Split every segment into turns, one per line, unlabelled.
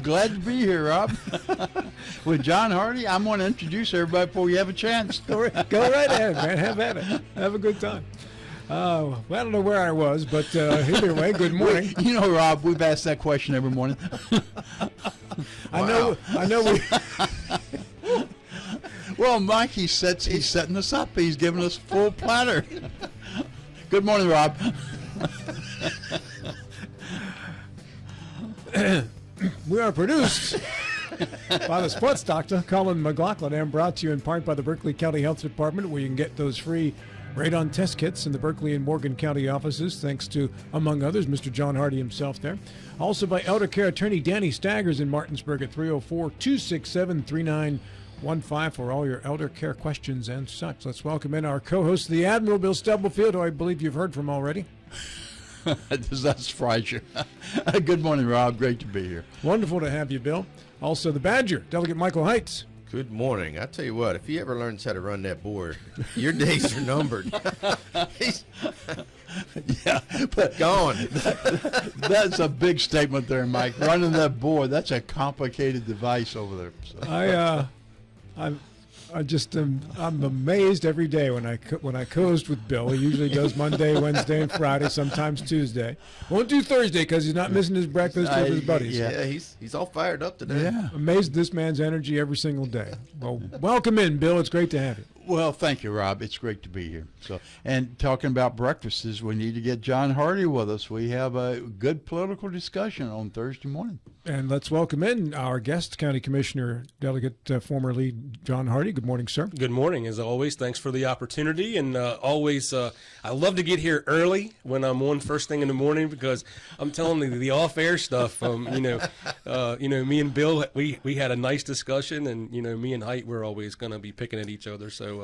glad to be here, Rob. With John Hardy, I'm going to introduce everybody before you have a chance.
Go right ahead, man. Have at it. Have a good time. Well, I don't know where I was, but either way, good morning.
You know, Rob, we've asked that question every morning.
I know.
Well, Mike, he's setting us up. He's giving us full platter. Good morning, Rob.
We are produced by the sports doctor, Colin McLaughlin, and brought to you in part by the Berkeley County Health Department, where you can get those free radon test kits in the Berkeley and Morgan County offices, thanks to, among others, Mr. John Hardy himself there. Also by elder care attorney Danny Staggers in Martinsburg at 304-267-3915 for all your elder care questions and such. Let's welcome in our co-host, the Admiral, Bill Stubblefield, who I believe you've heard from already.
Does that surprise you? Good morning, Rob. Great to be here.
Wonderful to have you, Bill. Also the Badger, Delegate Michael Heights.
Good morning. I tell you what, if he ever learns how to run that board, your days are numbered.
Yeah, but
gone.
That's a big statement there, Mike. Running that board, that's a complicated device over there. So.
I'm amazed every day when I co-host with Bill. He usually does Monday, Wednesday, and Friday, sometimes Tuesday. Won't do Thursday because he's not missing his breakfast with his buddies.
Yeah, he's all fired up today.
Yeah,
amazed at this man's energy every single day. Well, welcome in, Bill. It's great to have you.
Well, thank you, Rob. It's great to be here. So, and talking about breakfasts, we need to get John Hardy with us. We have a good political discussion on Thursday morning.
And let's welcome in our guest, County Commissioner, Delegate formerly John Hardy. Good morning, sir.
Good morning, as always. Thanks for the opportunity. And always, I love to get here early when I'm on first thing in the morning, because I'm telling you the off-air stuff. Me and Bill, we had a nice discussion, and me and Height, we're always going to be picking at each other. So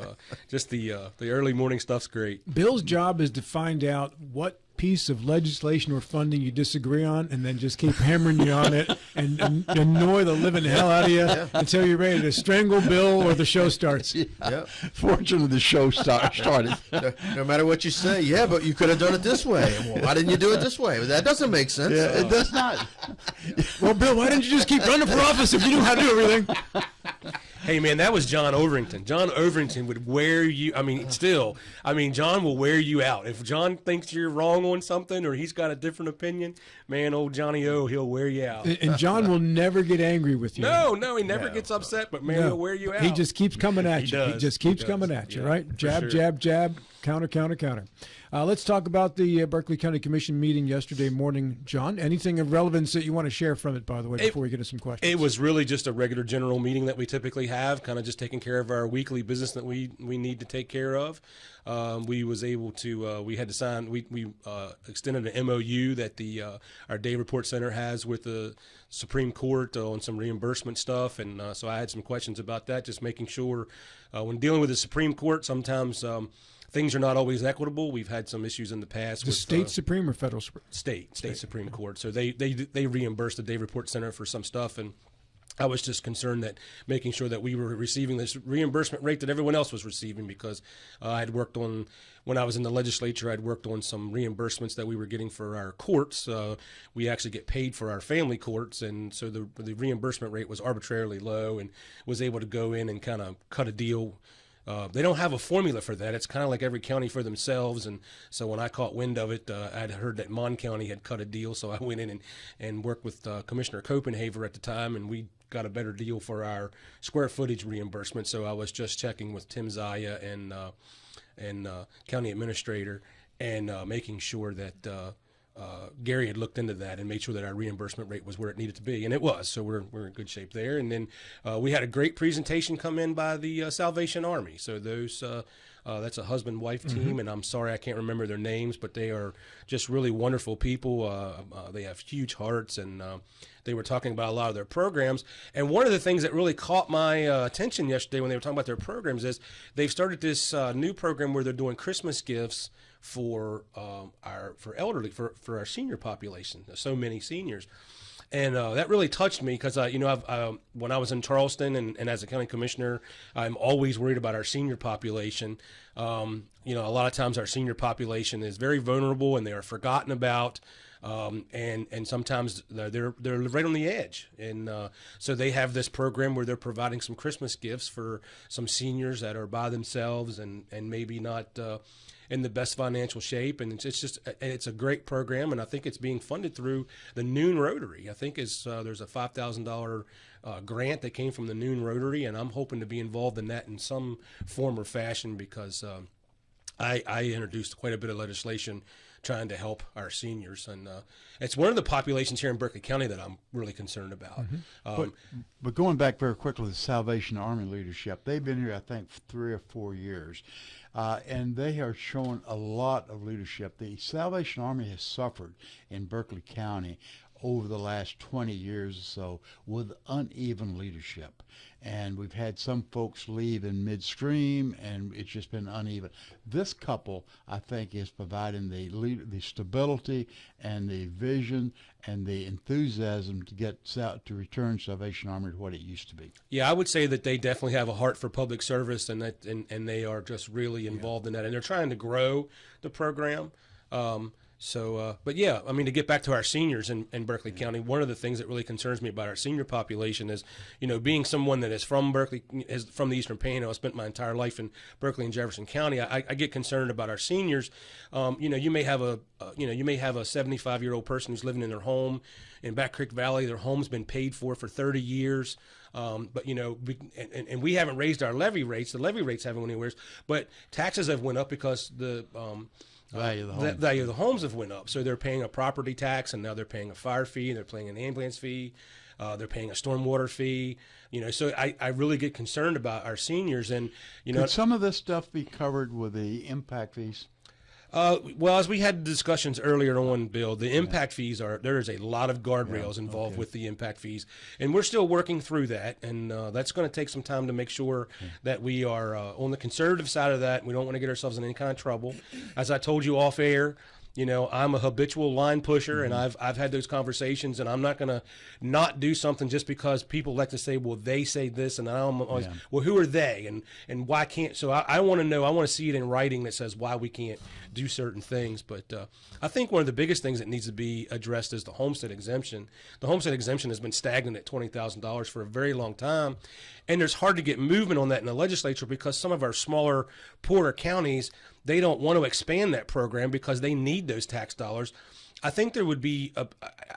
just the early morning stuff's great.
Bill's job is to find out what piece of legislation or funding you disagree on, and then just keep hammering you on it and annoy the living hell out of you until you're ready to strangle Bill or the show starts.
Yeah.
Fortunately, the show started.
No matter what you say, yeah, but you could have done it this way. Well, why didn't you do it this way? That doesn't make sense.
Yeah, it does not.
Well, Bill, why didn't you just keep running for office if you knew how to do everything?
Hey, man, that was John Overington. John Overington would wear you. John will wear you out. If John thinks you're wrong on something or he's got a different opinion, man, old Johnny O, he'll wear you out.
And John will never get angry with you.
No, he never gets upset, but, man, he'll wear you out.
He just keeps coming at you. He just keeps coming at you, right? Jab,
sure.
jab, jab, counter, counter, counter. Let's talk about the Berkeley County Commission meeting yesterday morning, John. Anything of relevance that you want to share from it, by the way, before we get to some questions? It
was really just a regular general meeting that we typically have, kind of just taking care of our weekly business that we need to take care of. We had to sign, we extended an MOU that our Day Report Center has with the Supreme Court on some reimbursement stuff, and so I had some questions about that, just making sure when dealing with the Supreme Court, sometimes things are not always equitable. We've had some issues in the past.
The state Supreme or federal Supreme?
State Supreme Court. So they reimbursed the Day Report Center for some stuff, and I was just concerned that making sure that we were receiving this reimbursement rate that everyone else was receiving, because I had worked on, when I was in the legislature, I'd worked on some reimbursements that we were getting for our courts. We actually get paid for our family courts, and so the reimbursement rate was arbitrarily low, and was able to go in and kind of cut a deal. They don't have a formula for that. It's kind of like every county for themselves. And so when I caught wind of it, I'd heard that Mon County had cut a deal. So I went in and worked with Commissioner Copenhaver at the time, and we got a better deal for our square footage reimbursement. So I was just checking with Tim Zaya and County Administrator, and making sure that Gary had looked into that and made sure that our reimbursement rate was where it needed to be, and it was. So we're in good shape there. And then we had a great presentation come in by the Salvation Army. So those that's a husband-wife team, and I'm sorry I can't remember their names, but they are just really wonderful people. They have huge hearts, and they were talking about a lot of their programs. And one of the things that really caught my attention yesterday when they were talking about their programs is they've started this new program where they're doing Christmas gifts for our senior population. There's so many seniors. And that really touched me because, when I was in Charleston and as a county commissioner, I'm always worried about our senior population. A lot of times our senior population is very vulnerable and they are forgotten about. and sometimes they're right on the edge, and so they have this program where they're providing some Christmas gifts for some seniors that are by themselves and maybe not in the best financial shape, and it's a great program, and I think it's being funded through the Noon Rotary. I think there's a $5,000 grant that came from the Noon Rotary, and I'm hoping to be involved in that in some form or fashion because I introduced quite a bit of legislation trying to help our seniors, and it's one of the populations here in Berkeley County that I'm really concerned about.
But going back very quickly to the Salvation Army leadership, they've been here, I think, 3 or 4 years, and they are showing a lot of leadership. The Salvation Army has suffered in Berkeley County over the last 20 years or so with uneven leadership. And we've had some folks leave in midstream, and it's just been uneven. This couple, I think, is providing the stability and the vision and the enthusiasm to return Salvation Army to what it used to be.
Yeah, I would say that they definitely have a heart for public service, and they are just really involved in that, and they're trying to grow the program. But yeah, I mean, to get back to our seniors in Berkeley County, one of the things that really concerns me about our senior population is, being someone that is from Berkeley, is from the Eastern Panhandle. I spent my entire life in Berkeley and Jefferson County. I get concerned about our seniors. You may have a 75-year-old person who's living in their home in Back Creek Valley. Their home's been paid for 30 years. But we haven't raised our levy rates. The levy rates haven't went anywhere, but taxes have went up because the value of the homes have went up. So they're paying a property tax, and now they're paying a fire fee, they're paying an ambulance fee, they're paying a stormwater fee. So I really get concerned about our seniors. And
could some of this stuff be covered with the impact fees?
Well, as we had discussions earlier on, Bill, the impact fees there is a lot of guardrails involved with the impact fees, and we're still working through that, and that's going to take some time to make sure that we are on the conservative side of that. We don't want to get ourselves in any kind of trouble. As I told you off air, I'm a habitual line pusher, and I've had those conversations, and I'm not going to not do something just because people like to say, well, they say this, and I'm always, well, who are they, and why can't? So I want to know. I want to see it in writing that says why we can't do certain things. But I think one of the biggest things that needs to be addressed is the homestead exemption. The homestead exemption has been stagnant at $20,000 for a very long time, and there's hard to get movement on that in the legislature because some of our smaller, poorer counties, they don't want to expand that program because they need those tax dollars. I think there would be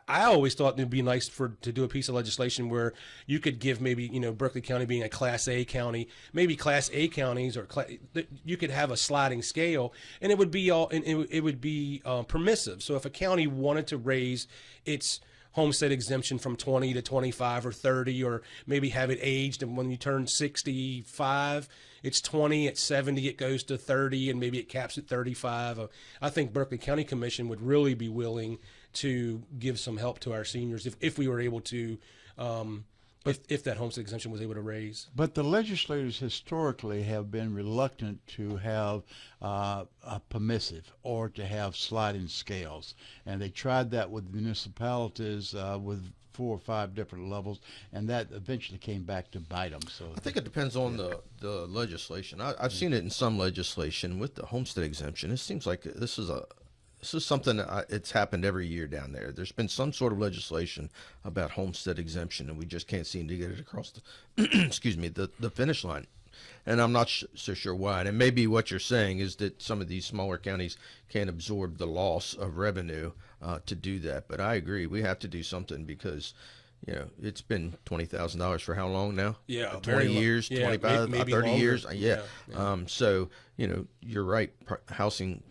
I always thought it would be nice to do a piece of legislation where you could give maybe, Berkeley County being a Class A county, maybe Class A counties you could have a sliding scale, and it would be permissive. So if a county wanted to raise its homestead exemption from 20 to 25 or 30, or maybe have it aged, and when you turn 65, it's 20, at 70 it goes to 30, and maybe it caps at 35. I think Berkeley County Commission would really be willing to give some help to our seniors if we were able to, if that homestead exemption was able to raise.
But the legislators historically have been reluctant to have a permissive or to have sliding scales, and they tried that with municipalities with 4 or 5 different levels, and that eventually came back to bite them. So
I think it depends on the legislation. I've seen it in some legislation with the homestead exemption. It seems like this is something it's happened every year down there. There's been some sort of legislation about homestead exemption, and we just can't seem to get it across the the finish line. And I'm not so sure why. And maybe what you're saying is that some of these smaller counties can't absorb the loss of revenue to do that. But I agree, we have to do something because it's been $20,000 for how long now?
Yeah,
20 years, 25,
maybe
30
longer.
years. Yeah. So you're right. Housing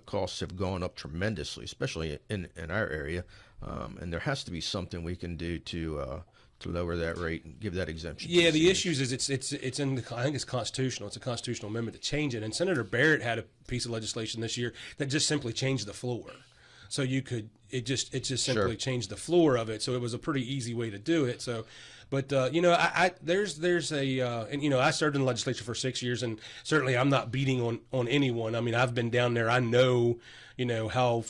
costs have gone up tremendously, especially in our area. And there has to be something we can do to lower that rate and give that exemption.
Yeah, the issues is it's in I think it's constitutional. It's a constitutional amendment to change it. And Senator Barrett had a piece of legislation this year that just simply changed the floor. So it just simply changed the floor of it. So it was a pretty easy way to do it. So, but there's and I served in the legislature for 6 years, and certainly I'm not beating on anyone. I mean, I've been down there. I know, how.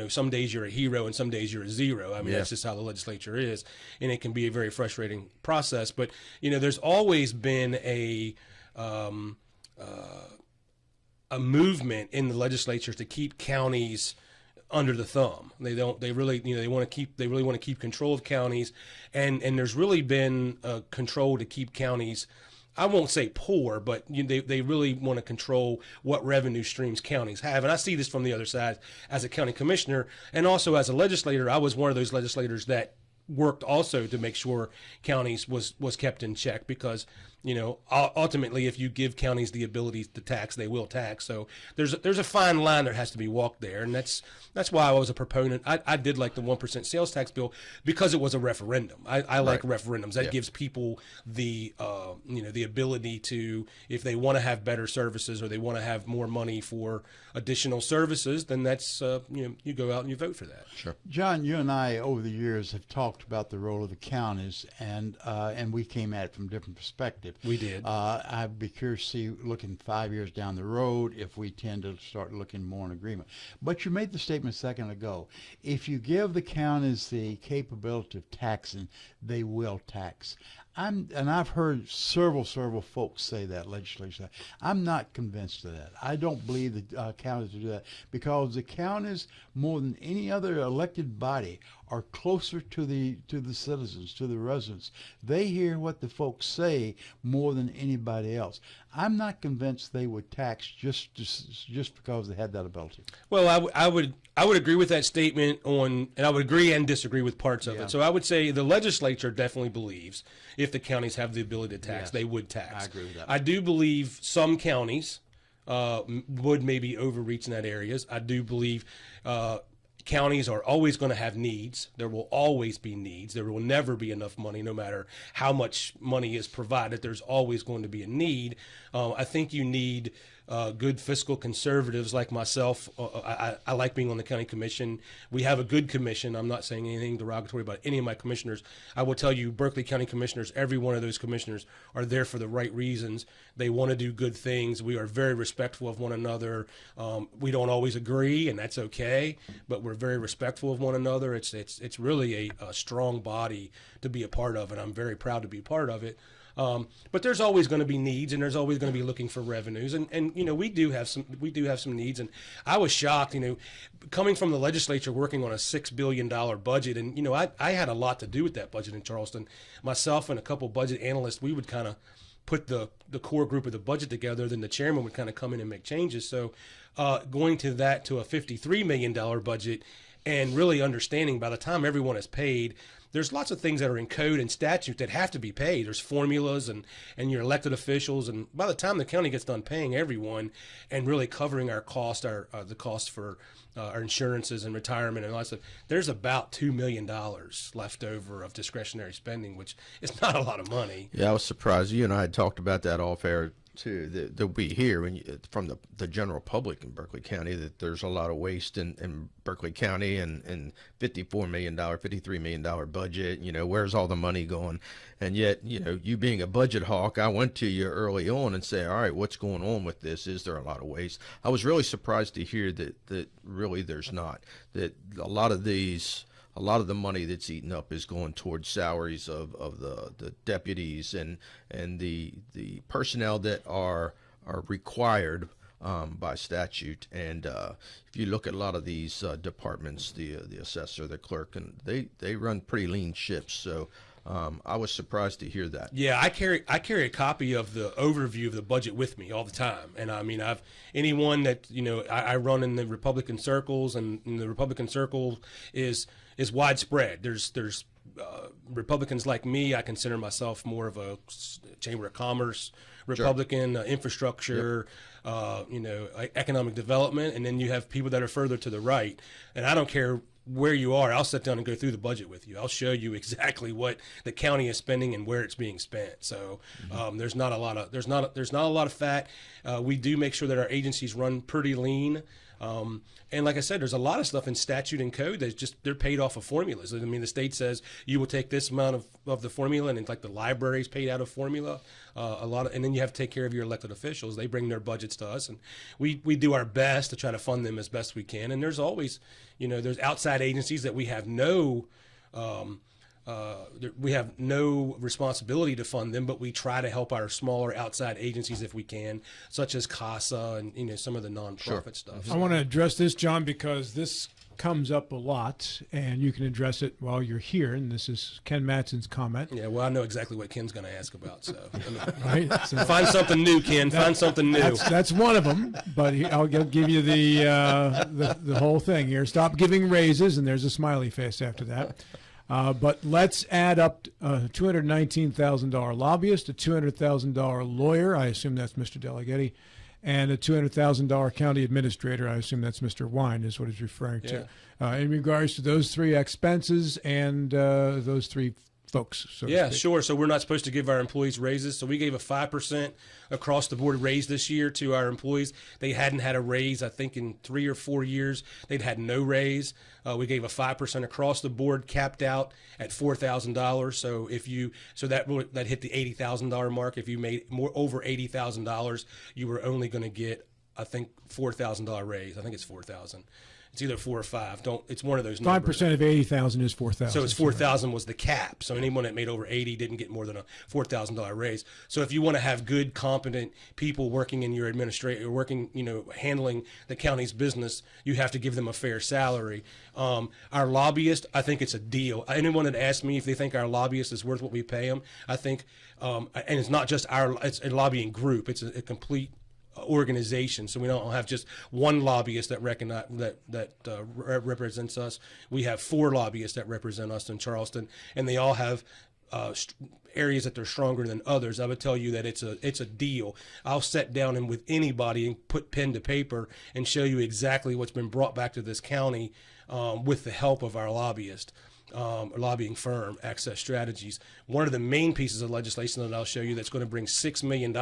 Some days you're a hero and some days you're a zero. I mean, that's just how the legislature is, and it can be a very frustrating process. But there's always been a movement in the legislature to keep counties under the thumb. They don't. They really, they want to keep. They really want to keep control of counties, and there's really been control to keep counties. I won't say poor, but they really want to control what revenue streams counties have. And I see this from the other side as a county commissioner, and also as a legislator. I was one of those legislators that worked also to make sure counties was kept in check, because ultimately, if you give counties the ability to tax, they will tax. So there's a fine line that has to be walked there, and that's why I was a proponent. I did like the 1% sales tax bill because it was a referendum. I like referendums. That gives people the the ability to, if they want to have better services or they want to have more money for additional services, then that's you go out and you vote for that.
Sure.
John, you and I over the years have talked about the role of the counties, and we came at it from different perspectives.
We did.
I'd be curious to see, looking 5 years down the road, if we tend to start looking more in agreement. But you made the statement a second ago. If you give the counties the capability of taxing, they will tax. I've heard several folks say that, legislators. I'm not convinced of that. I don't believe the counties will do that, because the counties, more than any other elected body, are closer to the citizens, to the residents. They hear what the folks say more than anybody else. I'm not convinced they would tax just because they had that ability.
Well, I would agree with that statement and I would agree and disagree with parts of it. So I would say the legislature definitely believes if the counties have the ability to tax, they would tax.
I agree with that.
I do believe some counties would maybe overreach in that areas. I do believe counties are always going to have needs. There will always be needs. There will never be enough money, no matter how much money is provided. There's always going to be a need. I think you need good fiscal conservatives like myself. I like being on the county commission. We have a good commission. I'm not saying anything derogatory about any of my commissioners. I will tell you, Berkeley County commissioners, every one of those commissioners are there for the right reasons. They want to do good things. We are very respectful of one another. We don't always agree, and that's okay, but we're very respectful of one another. It's really a strong body to be a part of, and I'm very proud to be a part of it. But there's always going to be needs, and there's always going to be looking for revenues, and we do have some needs. And I was shocked, coming from the legislature, working on a $6 billion budget, and I had a lot to do with that budget in Charleston. Myself and a couple budget analysts, we would kind of put the core group of the budget together. Then the chairman would kind of come in and make changes. So going to a $53 million budget, and really understanding by the time everyone is paid, there's lots of things that are in code and statute that have to be paid. There's formulas and your elected officials, and by the time the county gets done paying everyone and really covering our cost, the cost for our insurances and retirement and all that stuff, there's about $2 million left over of discretionary spending, which is not a lot of money.
Yeah, I was surprised. You and I had talked about that off air too, that we hear from the general public in Berkeley County that there's a lot of waste in Berkeley County and $53 million budget. Where's all the money going? And yet, you being a budget hawk, I went to you early on and said, all right, what's going on with this? Is there a lot of waste? I was really surprised to hear that really there's not. That a lot of the money that's eaten up is going towards salaries of the deputies and the personnel that are required by statute. And if you look at a lot of these departments, the assessor, the clerk, and they run pretty lean ships. So I was surprised to hear that.
Yeah, I carry a copy of the overview of the budget with me all the time, and I mean, anyone that I run in the Republican circles, and the Republican circle is widespread. There's Republicans like me. I consider myself more of a Chamber of Commerce Republican, infrastructure, economic development, and then you have people that are further to the right. And I don't care where you are, I'll sit down and go through the budget with you. I'll show you exactly what the county is spending and where it's being spent. So there's not a lot of fat. We do make sure that our agencies run pretty lean. And like I said, there's a lot of stuff in statute and code that's they're paid off of formulas. I mean, the state says you will take this amount of the formula, and it's like the library's paid out of formula. And then you have to take care of your elected officials. They bring their budgets to us, and we do our best to try to fund them as best we can. And there's always, there's outside agencies that we have no responsibility to fund them, but we try to help our smaller outside agencies if we can, such as CASA and some of the nonprofit stuff.
I want to address this, John, because this comes up a lot, and you can address it while you're here. And this is Ken Matson's comment.
Yeah, well, I know exactly what Ken's going to ask about. So
Right? So
find something new, Ken. Find something new.
that's one of them. But I'll give you the whole thing here. Stop giving raises, and there's a smiley face after that. But let's add up a $219,000 lobbyist, a $200,000 lawyer. I assume that's Mr. Deleghetti. And a $200,000 county administrator. I assume that's Mr. Wine is what he's referring to. In regards to those three expenses and those three folks. So to speak.
Sure. So we're not supposed to give our employees raises. So we gave a 5% across the board raise this year to our employees. They hadn't had a raise, I think, in 3 or 4 years. They'd had no raise. We gave a 5% across the board, capped out at $4,000. So that hit the $80,000 mark. If you made over $80,000, you were only going to get, I think, $4,000 raise. I think it's $4,000. It's either 4 or 5. It's one of those numbers.
5% of 80,000 is 4,000.
So it's 4,000 was the cap. So anyone that made over 80 didn't get more than a $4,000 raise. So if you want to have good, competent people working in your administration, working, handling the county's business, you have to give them a fair salary. Our lobbyist, I think it's a deal. Anyone that asks me if they think our lobbyist is worth what we pay them, I think, and it's not just it's a lobbying group. It's a complete organization, so we don't have just one lobbyist that represents us. We have 4 lobbyists that represent us in Charleston, and they all have areas that they're stronger than others. I would tell you that it's a deal. I'll sit down and with anybody and put pen to paper and show you exactly what's been brought back to this county with the help of our lobbyist. Lobbying firm, Access Strategies. One of the main pieces of legislation that I'll show you that's going to bring $6 million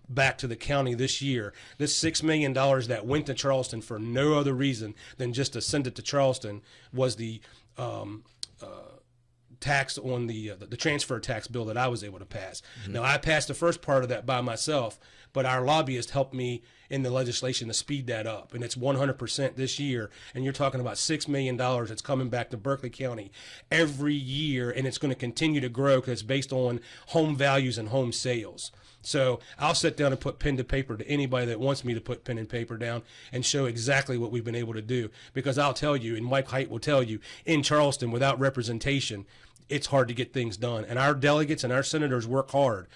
back to the county this year. This $6 million that went to Charleston for no other reason than just to send it to Charleston was the tax on the transfer tax bill that I was able to pass. Mm-hmm. Now, I passed the first part of that by myself, but our lobbyist helped me in the legislation to speed that up, and it's 100% this year. And you're talking about $6 million that's coming back to Berkeley County every year, and it's going to continue to grow because it's based on home values and home sales. So I'll sit down and put pen to paper to anybody that wants me to put pen and paper down and show exactly what we've been able to do. Because I'll tell you, and Mike Height will tell you, in Charleston, without representation, it's hard to get things done. And our delegates and our senators work hard.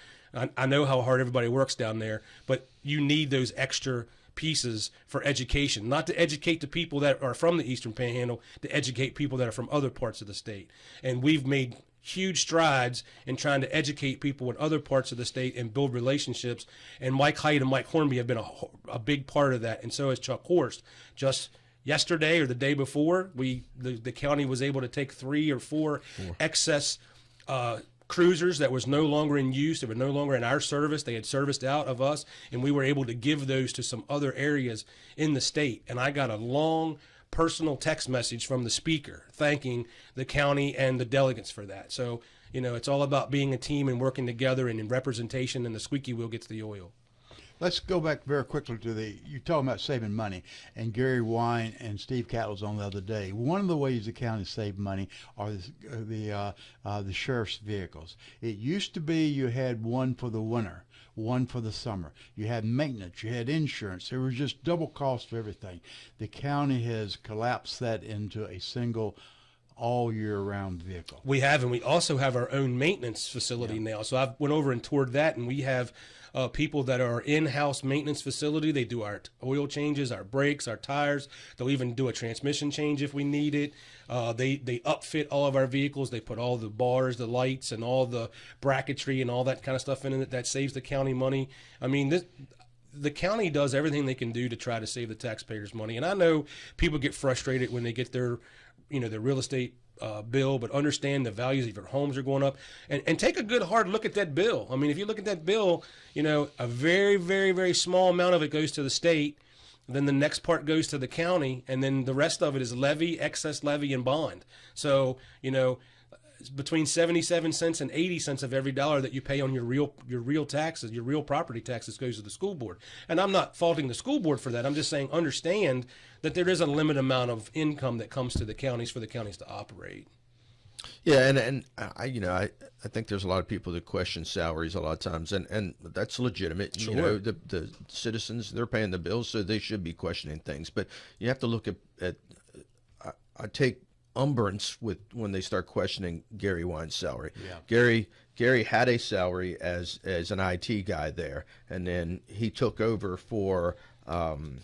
I know how hard everybody works down there, but you need those extra pieces for education, not to educate the people that are from the Eastern Panhandle, to educate people that are from other parts of the state. And we've made huge strides in trying to educate people in other parts of the state and build relationships. And Mike Height and Mike Hornby have been a big part of that, and so has Chuck Horst. Just yesterday or the day before, the county was able to take 3 or 4 excess cruisers that was no longer in use. They were no longer in our service. They had serviced out of us, and we were able to give those to some other areas in the state. And I got a long personal text message from the speaker thanking the county and the delegates for that. So, it's all about being a team and working together and in representation, and the squeaky wheel gets the oil.
Let's go back very quickly to you're talking about saving money, and Gary Wine and Steve Cattell was on the other day. One of the ways the county saved money are the sheriff's vehicles. It used to be you had one for the winter, one for the summer. You had maintenance, you had insurance. There was just double cost for everything. The county has collapsed that into a single all year round vehicle.
We have, and we also have our own maintenance facility now. So I went over and toured that, and we have people that are in-house maintenance facility. They do our oil changes, our brakes, our tires. They'll even do a transmission change if we need it. They upfit all of our vehicles. They put all the bars, the lights, and all the bracketry and all that kind of stuff in it. That saves the county money. I mean, the county does everything they can do to try to save the taxpayers' money. And I know people get frustrated when they get their real estate bill, but understand the values of your homes are going up, and take a good hard look at that bill. I mean, if you look at that bill, a very, very, very small amount of it goes to the state, then the next part goes to the county, and then the rest of it is levy, excess levy, and bond. So, between 77 cents and 80 cents of every dollar that you pay on your real taxes, your real property taxes, goes to the school board. And I'm not faulting the school board for that. I'm just saying understand that there is a limited amount of income that comes to the counties for the counties to operate.
Yeah, and I think there's a lot of people that question salaries a lot of times, and that's legitimate.
Sure.
The citizens, they're paying the bills, so they should be questioning things. But you have to look at I take umbrance with when they start questioning Gary Wine's salary.
Yeah.
Gary had a salary as an IT guy there, and then he took over for the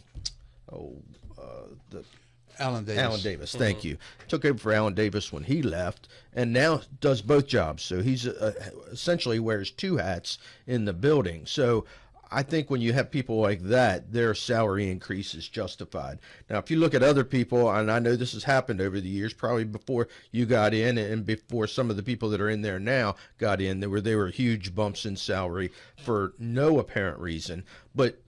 Alan Davis.
Alan Davis, thank you. Took over for Alan Davis when he left, and now does both jobs. So he's essentially wears two hats in the building. So I think when you have people like that, their salary increase is justified. Now, if you look at other people, and I know this has happened over the years, probably before you got in and before some of the people that are in there now got in, there were huge bumps in salary for no apparent reason. But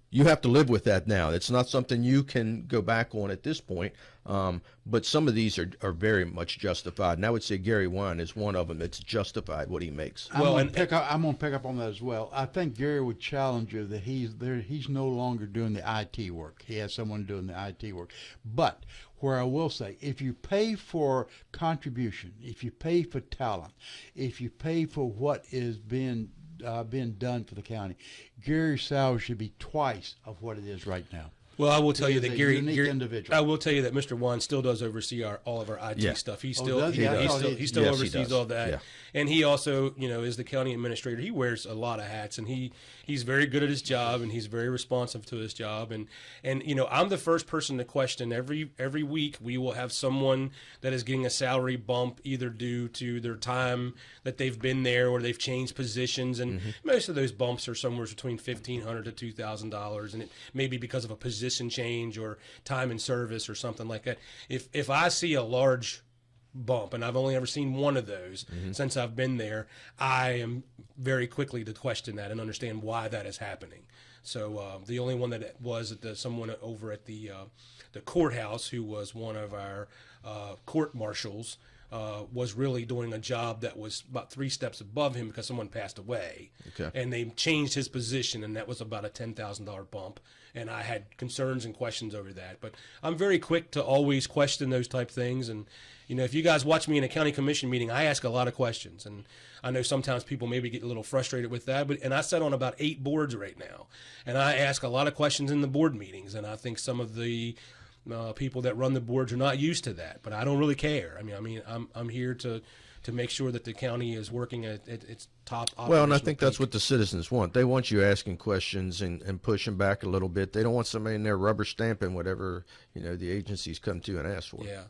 you have to live with that now. It's not something you can go back on at this point. But some of these are very much justified. And I would say Gary Wine is one of them that's justified what he makes.
I'm going to pick up on that as well. I think Gary would challenge you that he's no longer doing the IT work. He has someone doing the IT work. But where I will say, if you pay for contribution, if you pay for talent, if you pay for what is being done for the county, Gary's salary should be twice of what it is right now.
Well, I will tell you that Gary,
individual.
I will tell you that Mr. Wan still does oversee all of our IT stuff. He still oversees all that, and he also is the county administrator. He wears a lot of hats, and he's very good at his job, and he's very responsive to his job. And I'm the first person to question every week. We will have someone that is getting a salary bump either due to their time that they've been there or they've changed positions, and most of those bumps are somewhere between $1,500 to $2,000, and it may be because of a position change or time in service or something like that. If I see a large bump, and I've only ever seen one of those since I've been there, I am very quickly to question that and understand why that is happening. So the only one that was someone over at the courthouse who was one of our court marshals was really doing a job that was about 3 steps above him because someone passed away.
Okay.
And they changed his position, and that was about a $10,000 bump. And I had concerns and questions over that. But I'm very quick to always question those type things. And, if you guys watch me in a county commission meeting, I ask a lot of questions. And I know sometimes people maybe get a little frustrated with that. And I sit on about 8 boards right now. And I ask a lot of questions in the board meetings. And I think some of the people that run the boards are not used to that, but I don't really care. I mean, I'm here to make sure that the county is working at its top.
Well, and I think that's what the citizens want. They want you asking questions and pushing back a little bit. They don't want somebody in there rubber stamping whatever the agencies come to and ask for.
Yeah.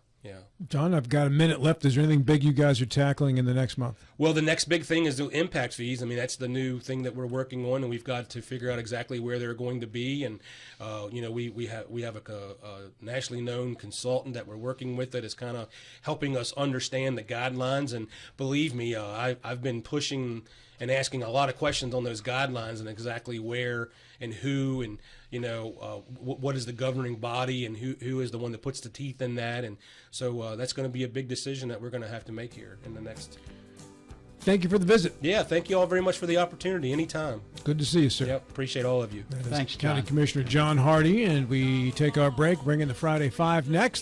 John, I've got a minute left. Is there anything big you guys are tackling in the next month?
Well, the next big thing is the impact fees. I mean, that's the new thing that we're working on, and we've got to figure out exactly where they're going to be. And we have a nationally known consultant that we're working with that is kind of helping us understand the guidelines. And believe me, I've been pushing and asking a lot of questions on those guidelines and exactly where and who and what is the governing body and who is the one that puts the teeth in that. And so that's going to be a big decision that we're going to have to make here in the next.
Thank you for the visit.
Yeah, thank you all very much for the opportunity. Anytime.
Good to see you, sir.
Yep, appreciate all of you.
That is
Thanks,
County
John.
Commissioner John Hardy, and we take our break, bring in the Friday Five next.